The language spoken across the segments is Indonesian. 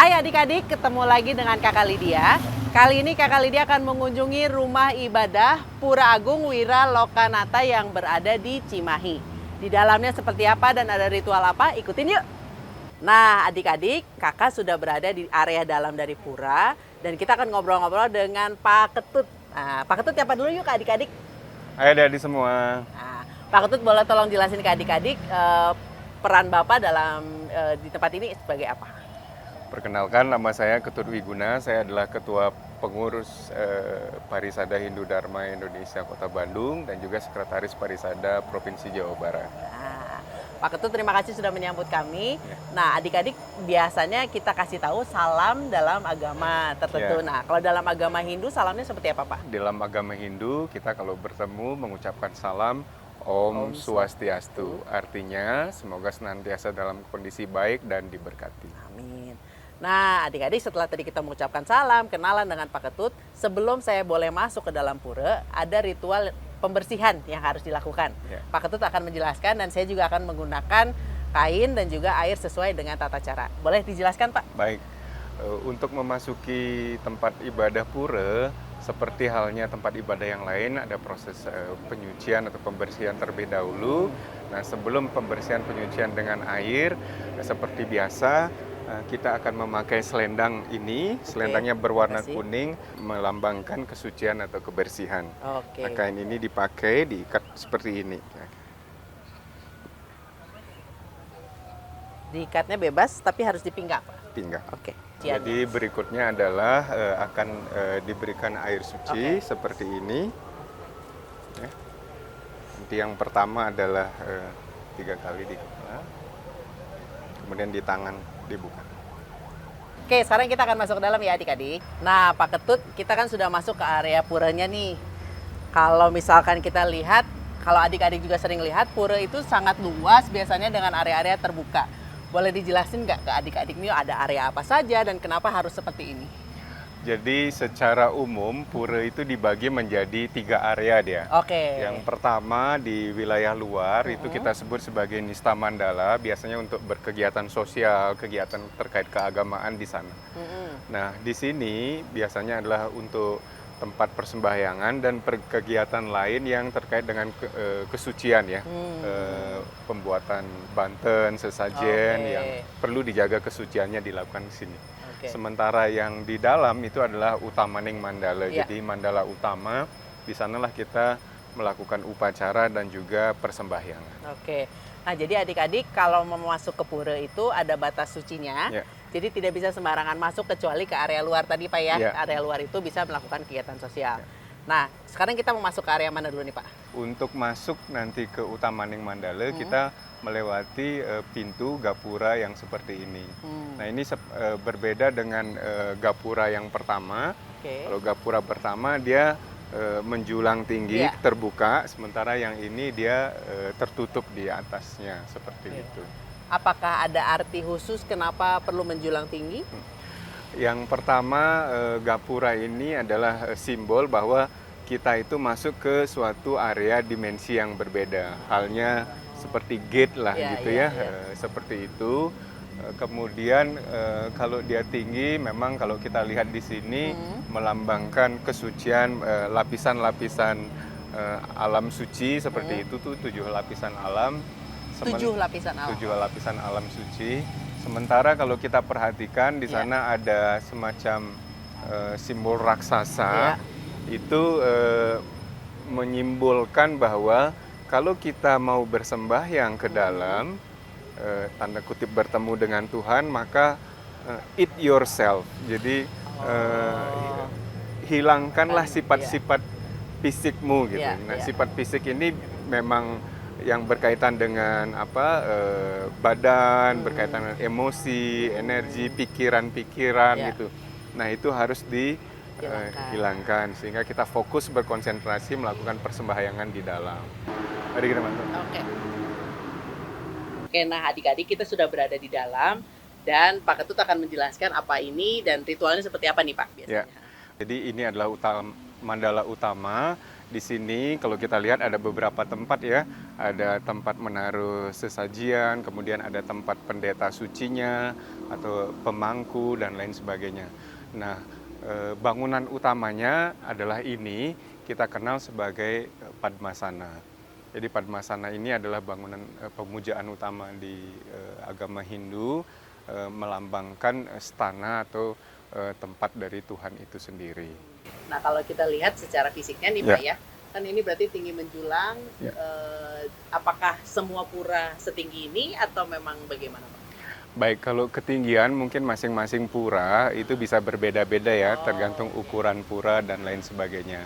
Hai adik-adik, ketemu lagi dengan Kakak Lydia. Kali ini Kakak Lydia akan mengunjungi rumah ibadah Pura Agung Wira Lokanata yang berada di Cimahi. Di dalamnya seperti apa dan ada ritual apa? Ikutin yuk! Nah adik-adik, kakak sudah berada di area dalam dari pura dan kita akan ngobrol-ngobrol dengan Pak Ketut. Nah, Pak Ketut siapa dulu yuk adik-adik? Hai adik-adik semua. Nah, Pak Ketut boleh tolong jelasin ke adik-adik peran Bapak dalam di tempat ini sebagai apa? Perkenalkan, nama saya Ketut Wiguna. Saya adalah Ketua Pengurus Parisada Hindu Dharma Indonesia Kota Bandung dan juga Sekretaris Parisada Provinsi Jawa Barat. Nah, Pak Ketut terima kasih sudah menyambut kami. Ya. Nah adik-adik biasanya kita kasih tahu salam dalam agama tertentu. Ya. Nah kalau dalam agama Hindu salamnya seperti apa Pak? Dalam agama Hindu, kita kalau bertemu mengucapkan salam Om Swastiastu. Artinya semoga senantiasa dalam kondisi baik dan diberkati. Amin. Nah adik-adik setelah tadi kita mengucapkan salam, kenalan dengan Pak Ketut, sebelum saya boleh masuk ke dalam pura, ada ritual pembersihan yang harus dilakukan. Ya. Pak Ketut akan menjelaskan dan saya juga akan menggunakan kain dan juga air sesuai dengan tata cara. Boleh dijelaskan Pak? Baik, untuk memasuki tempat ibadah pura, seperti halnya tempat ibadah yang lain, ada proses penyucian atau pembersihan terlebih dahulu. Nah, sebelum pembersihan penyucian dengan air, seperti biasa, kita akan memakai selendang ini. Selendangnya berwarna kuning, melambangkan kesucian atau kebersihan. Oke. Nah, kain ini dipakai, diikat seperti ini. Diikatnya bebas, tapi harus dipinggang Pak? Pinggang. Oke. Jadi berikutnya adalah akan diberikan air suci seperti ini. Ya. Nanti yang pertama adalah 3 kali di kepala, kemudian di tangan dibuka. Oke, sekarang kita akan masuk ke dalam ya adik-adik. Nah Pak Ketut, kita kan sudah masuk ke area puranya nih. Kalau misalkan kita lihat, kalau adik-adik juga sering lihat, pura itu sangat luas biasanya dengan area-area terbuka. Boleh dijelasin nggak ke adik-adik ini ada area apa saja dan kenapa harus seperti ini? Jadi secara umum pura itu dibagi menjadi 3 area dia. Oke. Yang pertama di wilayah luar itu kita sebut sebagai Nista Mandala, biasanya untuk berkegiatan sosial, kegiatan terkait keagamaan di sana. Nah di sini biasanya adalah untuk tempat persembahyangan dan kegiatan lain yang terkait dengan kesucian ya. Pembuatan banten, sesajen yang perlu dijaga kesuciannya dilakukan di sini. Sementara yang di dalam itu adalah Utamaning Mandala. Jadi mandala utama, di sanalah kita melakukan upacara dan juga persembahyangan. Oke. Nah, jadi adik-adik kalau mau masuk ke pura itu ada batas sucinya. Jadi tidak bisa sembarangan masuk kecuali ke area luar tadi Pak ya. Area luar itu bisa melakukan kegiatan sosial. Nah, sekarang kita mau masuk ke area mana dulu nih Pak? Untuk masuk nanti ke Utamaning Mandala, kita melewati pintu gapura yang seperti ini. Nah ini berbeda dengan gapura yang pertama. Kalau gapura pertama dia menjulang tinggi, terbuka, sementara yang ini dia tertutup di atasnya, seperti itu. Apakah ada arti khusus kenapa perlu menjulang tinggi? Yang pertama, gapura ini adalah simbol bahwa kita itu masuk ke suatu area dimensi yang berbeda. Halnya seperti gate lah gitu ya. Seperti itu. Kemudian kalau dia tinggi, memang kalau kita lihat di sini melambangkan kesucian, lapisan-lapisan alam suci seperti itu tuh 7 lapisan alam. 7 lapisan alam. 7 lapisan alam suci. Sementara kalau kita perhatikan di sana ada semacam simbol raksasa. Itu menyimbolkan bahwa kalau kita mau bersembahyang ke dalam, tanda kutip bertemu dengan Tuhan, maka eat yourself. Jadi hilangkanlah sifat-sifat fisikmu gitu. Nah, sifat fisik ini memang yang berkaitan dengan badan, berkaitan dengan emosi, energi, pikiran-pikiran gitu. Nah, itu harus dihilangkan sehingga kita fokus berkonsentrasi melakukan persembahyangan di dalam. Mari kita masuk. Oke, nah adik-adik kita sudah berada di dalam dan Pak Ketut akan menjelaskan apa ini dan ritualnya seperti apa nih Pak biasanya. Jadi ini adalah mandala utama. Di sini kalau kita lihat ada beberapa tempat ya, ada tempat menaruh sesajian, kemudian ada tempat pendeta sucinya atau pemangku dan lain sebagainya. Nah, bangunan utamanya adalah ini kita kenal sebagai Padmasana. Jadi Padmasana ini adalah bangunan pemujaan utama di agama Hindu, melambangkan stana atau tempat dari Tuhan itu sendiri. Nah, kalau kita lihat secara fisiknya nih Pak ya, kan ini berarti tinggi menjulang. Apakah semua pura setinggi ini atau memang bagaimana Pak? Baik, kalau ketinggian mungkin masing-masing pura itu bisa berbeda-beda ya, tergantung ukuran pura dan lain sebagainya.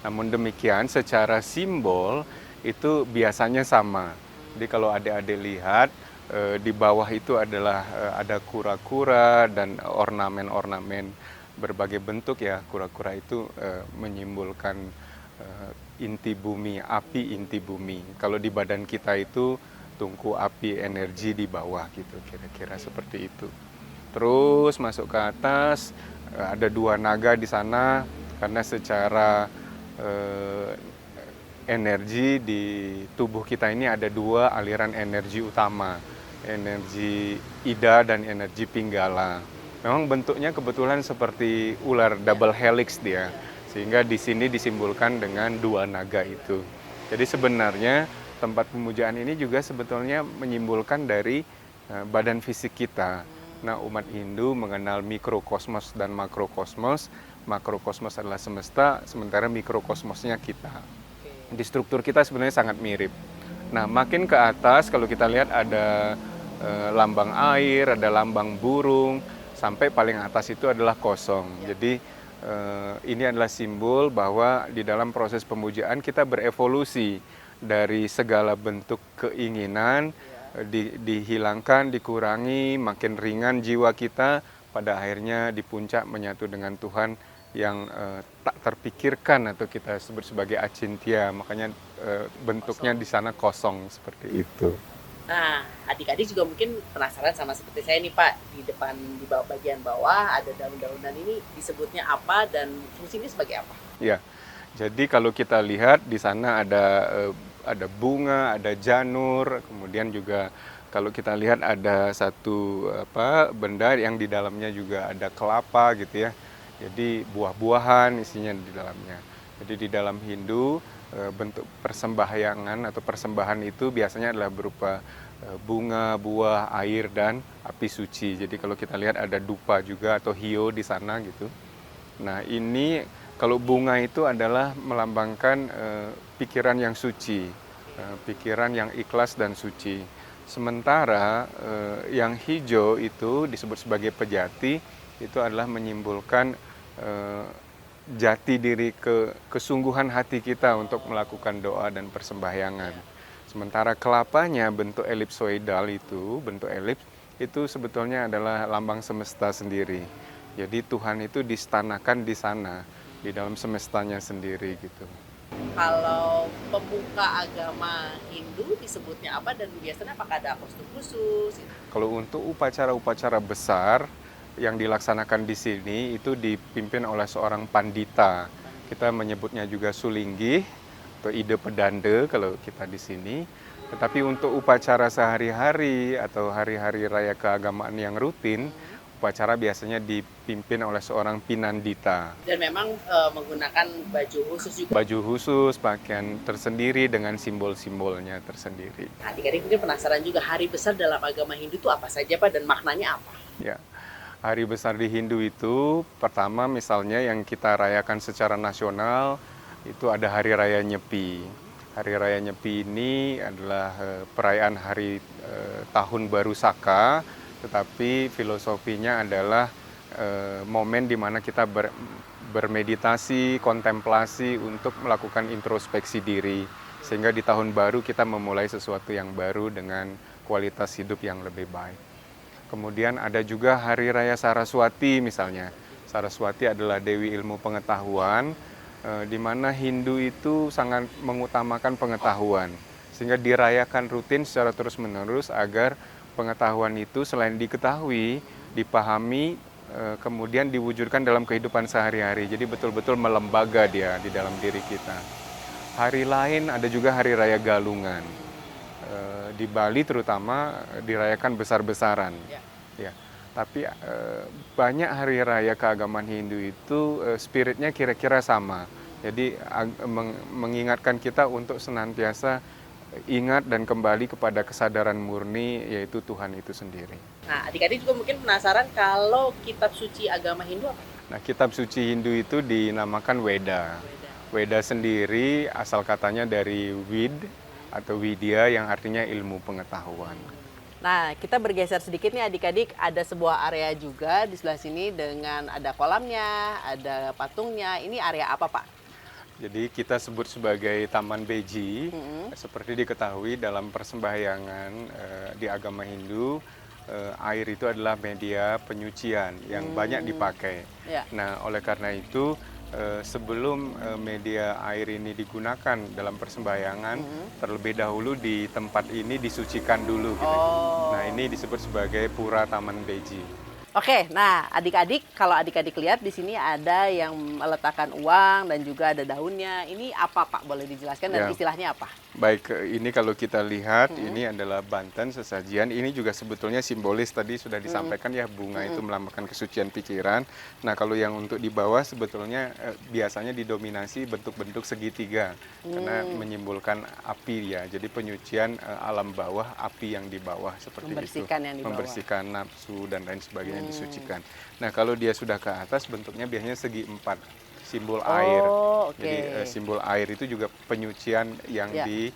Namun demikian secara simbol itu biasanya sama. Jadi kalau adik-adik lihat, di bawah itu adalah ada kura-kura dan ornamen-ornamen berbagai bentuk ya. Kura-kura itu menyimbolkan inti bumi, api inti bumi. Kalau di badan kita itu tungku api energi di bawah gitu, kira-kira seperti itu. Terus masuk ke atas, ada 2 naga di sana karena secara energi di tubuh kita ini ada 2 aliran energi utama, energi Ida dan energi Pinggala. Memang bentuknya kebetulan seperti ular double helix dia, sehingga di sini disimbolkan dengan 2 naga itu. Jadi sebenarnya tempat pemujaan ini juga sebetulnya menyimbolkan dari badan fisik kita. Nah, umat Hindu mengenal mikrokosmos dan makrokosmos. Makrokosmos adalah semesta, sementara mikrokosmosnya kita. Di struktur kita sebenarnya sangat mirip. Nah, makin ke atas kalau kita lihat ada lambang air, ada lambang burung, sampai paling atas itu adalah kosong. Jadi ini adalah simbol bahwa di dalam proses pemujaan kita berevolusi dari segala bentuk keinginan, dihilangkan, dikurangi, makin ringan jiwa kita, pada akhirnya di puncak menyatu dengan Tuhan yang tak terpikirkan atau kita sebut sebagai acintya. Makanya bentuknya di sana kosong seperti itu. Nah, adik-adik juga mungkin penasaran sama seperti saya nih Pak. Di depan, di bawah, bagian bawah ada daun-daunan ini disebutnya apa dan fungsinya sebagai apa? Ya, jadi kalau kita lihat di sana ada bunga, ada janur, kemudian juga kalau kita lihat ada satu benda yang di dalamnya juga ada kelapa gitu ya. Jadi buah-buahan isinya di dalamnya. Jadi di dalam Hindu bentuk persembahyangan atau persembahan itu biasanya adalah berupa bunga, buah, air, dan api suci. Jadi kalau kita lihat ada dupa juga atau hio di sana gitu. Nah, ini kalau bunga itu adalah melambangkan pikiran yang suci, pikiran yang ikhlas dan suci. Sementara yang hijau itu disebut sebagai pejati, itu adalah menyimbolkan jati diri, kesungguhan hati kita untuk melakukan doa dan persembahyangan. Sementara kelapanya bentuk elipsoidal itu, bentuk elips, itu sebetulnya adalah lambang semesta sendiri. Jadi Tuhan itu distanakan di sana, di dalam semestanya sendiri gitu. Kalau pemuka agama Hindu disebutnya apa dan biasanya apakah ada kostum khusus? Kalau untuk upacara-upacara besar yang dilaksanakan di sini itu dipimpin oleh seorang pandita. Kita menyebutnya juga sulinggi atau ide pedande kalau kita di sini. Tetapi untuk upacara sehari-hari atau hari-hari raya keagamaan yang rutin, upacara biasanya dipimpin oleh seorang pinandita. Dan memang menggunakan baju khusus juga. Baju khusus, pakaian tersendiri dengan simbol-simbolnya tersendiri. Nah, adik-adik mungkin penasaran juga hari besar dalam agama Hindu itu apa saja Pak dan maknanya apa? Ya. Hari besar di Hindu itu pertama misalnya yang kita rayakan secara nasional itu ada Hari Raya Nyepi. Hari Raya Nyepi ini adalah perayaan hari Tahun Baru Saka, tetapi filosofinya adalah momen di mana kita bermeditasi, kontemplasi untuk melakukan introspeksi diri. Sehingga di tahun baru kita memulai sesuatu yang baru dengan kualitas hidup yang lebih baik. Kemudian ada juga Hari Raya Saraswati misalnya. Saraswati adalah Dewi Ilmu Pengetahuan, di mana Hindu itu sangat mengutamakan pengetahuan. Sehingga dirayakan rutin secara terus-menerus agar pengetahuan itu selain diketahui, dipahami, kemudian diwujudkan dalam kehidupan sehari-hari. Jadi betul-betul melembaga dia di dalam diri kita. hari lain ada juga hari raya Galungan. Di Bali terutama dirayakan besar-besaran. Ya. Tapi banyak hari raya keagamaan Hindu itu spiritnya kira-kira sama. Jadi mengingatkan kita untuk senantiasa ingat dan kembali kepada kesadaran murni, yaitu Tuhan itu sendiri. Nah, adik-adik juga mungkin penasaran kalau kitab suci agama Hindu apa? Nah, kitab suci Hindu itu dinamakan Weda. Weda sendiri asal katanya dari Vid atau Widya yang artinya ilmu pengetahuan. Nah, kita bergeser sedikit nih adik-adik, ada sebuah area juga di sebelah sini dengan ada kolamnya, ada patungnya. Ini area apa, Pak? Jadi kita sebut sebagai Taman Beji. Seperti diketahui dalam persembahyangan di agama Hindu, air itu adalah media penyucian yang banyak dipakai. Ya. Nah, oleh karena itu sebelum media air ini digunakan dalam persembahyangan, terlebih dahulu di tempat ini disucikan dulu. Gitu. Nah, ini disebut sebagai Pura Taman Beji. Oke, nah adik-adik, kalau adik-adik lihat di sini ada yang meletakkan uang dan juga ada daunnya. Ini apa, Pak? Boleh dijelaskan dan istilahnya apa? Baik, ini kalau kita lihat, ini adalah Banten sesajian. Ini juga sebetulnya simbolis, tadi sudah disampaikan ya, bunga itu melambangkan kesucian pikiran. Nah, kalau yang untuk di bawah sebetulnya biasanya didominasi bentuk-bentuk segitiga. Karena menyimbolkan api ya, jadi penyucian alam bawah, api yang di bawah seperti Membersihkan itu. yang di bawah. Membersihkan nafsu dan lain sebagainya disucikan. Nah, kalau dia sudah ke atas bentuknya biasanya segi empat. Simbol air. Jadi simbol air itu juga penyucian yang di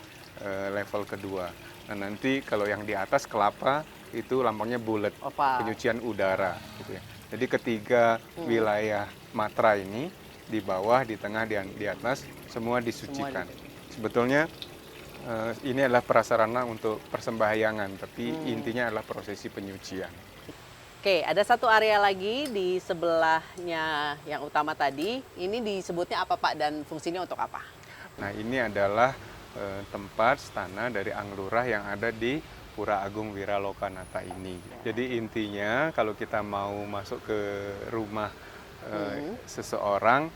level kedua. Nah, nanti kalau yang di atas kelapa itu lambangnya bulat, penyucian udara gitu ya. Jadi ketiga wilayah matra ini di bawah, di tengah, di atas semua disucikan. Sebetulnya ini adalah prasarana untuk persembahyangan, tapi intinya adalah prosesi penyucian. Oke, ada satu area lagi di sebelahnya yang utama tadi. Ini disebutnya apa, Pak, dan fungsinya untuk apa? Nah, ini adalah tempat stana dari Anglurah yang ada di Pura Agung Wiralokanata ini. Jadi intinya kalau kita mau masuk ke rumah seseorang,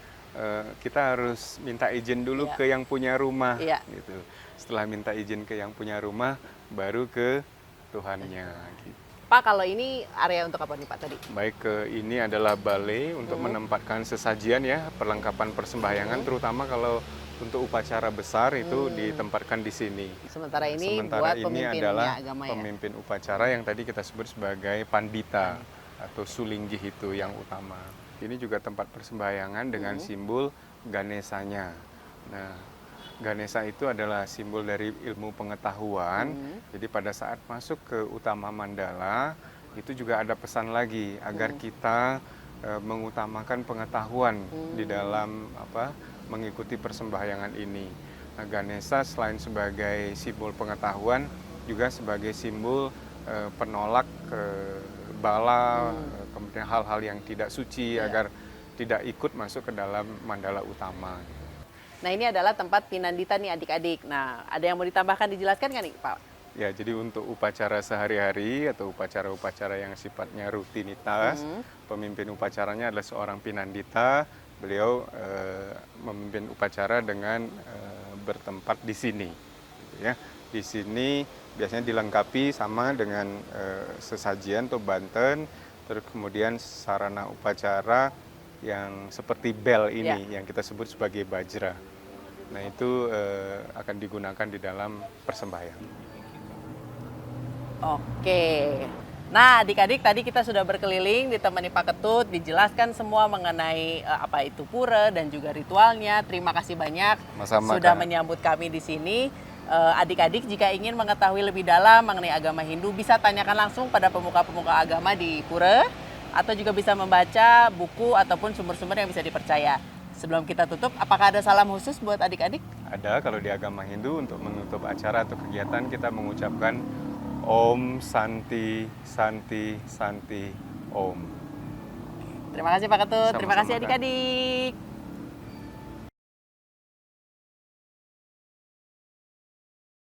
kita harus minta izin dulu ke yang punya rumah. Gitu. Setelah minta izin ke yang punya rumah, baru ke Tuhannya. Gitu. Pak, kalau ini area untuk apa nih, Pak, tadi? Baik, ini adalah balai untuk menempatkan sesajian ya, perlengkapan persembahyangan, terutama kalau untuk upacara besar itu ditempatkan di sini. Sementara ini buat ini pemimpinnya adalah agama pemimpin upacara yang tadi kita sebut sebagai pandita atau sulinggih itu yang utama. Ini juga tempat persembahyangan dengan simbol Ganesanya. Nah, Ganesha itu adalah simbol dari ilmu pengetahuan. Jadi pada saat masuk ke utama mandala itu juga ada pesan lagi agar kita mengutamakan pengetahuan di dalam mengikuti persembahyangan ini. Nah, Ganesha selain sebagai simbol pengetahuan juga sebagai simbol penolak bala, kemudian hal-hal yang tidak suci agar tidak ikut masuk ke dalam mandala utama. Nah, ini adalah tempat pinandita nih adik-adik. Nah, ada yang mau ditambahkan, dijelaskan nggak nih, Pak? Ya, jadi untuk upacara sehari-hari atau upacara-upacara yang sifatnya rutinitas, pemimpin upacaranya adalah seorang pinandita. Beliau memimpin upacara dengan bertempat di sini. Ya, di sini biasanya dilengkapi sama dengan sesajian atau banten, terus kemudian sarana upacara yang seperti bel ini yang kita sebut sebagai bajra. Nah, itu akan digunakan di dalam persembahyangan. Oke. Nah, adik-adik tadi kita sudah berkeliling ditemani Pak Ketut, dijelaskan semua mengenai apa itu pura dan juga ritualnya. Terima kasih banyak sudah menyambut kami di sini. Adik-adik jika ingin mengetahui lebih dalam mengenai agama Hindu bisa tanyakan langsung pada pemuka-pemuka agama di pura atau juga bisa membaca buku ataupun sumber-sumber yang bisa dipercaya. Sebelum kita tutup, apakah ada salam khusus buat adik-adik? Ada, kalau di agama Hindu untuk menutup acara atau kegiatan kita mengucapkan Om Santi Santi Santi Om. Terima kasih Pak Ketut, terima kasih Sama-sama, Kak. adik-adik.